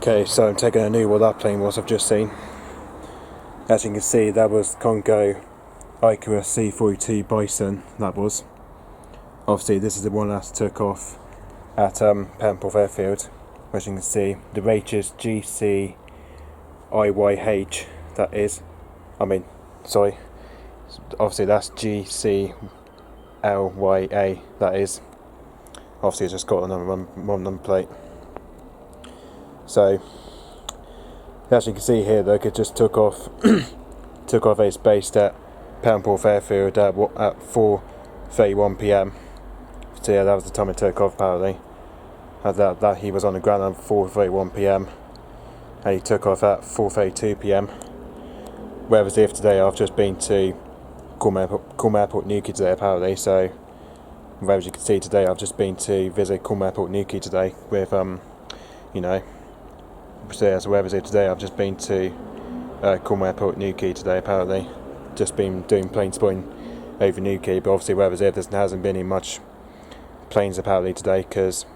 Okay, so I'm taking a new what that plane was I've just seen. As you can see, that was Comco Ikarus C-42 Piston, that was. Obviously this is the one that took off at Penport Airfield. As you can see, the rate is G-CLYA, that is. Obviously that's G-CLYA, that is. Obviously it's just got another one number plate. So, as you can see here, look, it just took off. Took off. It's based at Penport Airfield at 4:31 p.m. So yeah, that was the time it took off. Apparently, that he was on the ground at 4:31 p.m. and he took off at 4:32 p.m. Whereas if today I've just been to Comco Airport Newquay today, apparently. So, as you can see today, I've just been to visit Comco Airport Newquay today with So wherever it is today, I've just been to Comco Airport Newquay today, apparently. Just been doing plane spotting over Newquay, but obviously wherever it is, there hasn't been any much planes apparently today, because,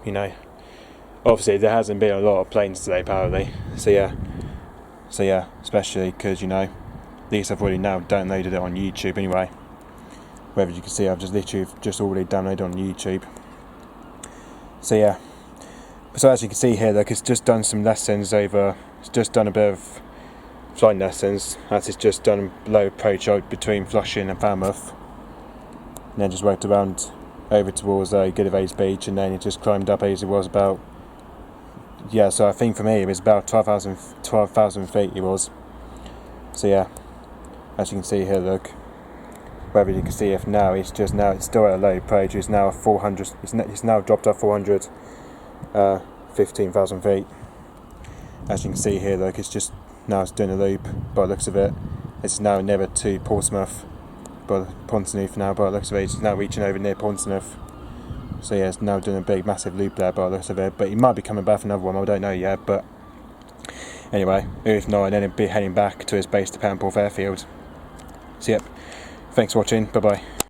obviously there hasn't been a lot of planes today, apparently. So yeah, especially because, at least I've already now downloaded it on YouTube anyway. Wherever you can see, I've just literally already downloaded on YouTube. So yeah. So as you can see here, look, it's just done some lessons over. It's just done a bit of flying lessons, as it's just done a low approach out between Flushing and Falmouth, and then just worked around over towards Goodavage Beach, and then it just climbed up as it was about. Yeah, so I think for me it was about 12,000 feet it was. So yeah, as you can see here, look. Whether you can see if now it's still at a low approach. It's now 400. It's now dropped up 400. 15,000 feet. As you can see here, look, it's doing a loop by the looks of it. It's now never to Portsmouth, but Pontoon now by the looks of it. It's now reaching over near Pontoon. So yeah, it's now doing a big massive loop there by the looks of it, but he might be coming back for another one, I don't know yet, but anyway, if not, and then he'll be heading back to his base to Penport Airfield. So yep, thanks for watching, bye bye.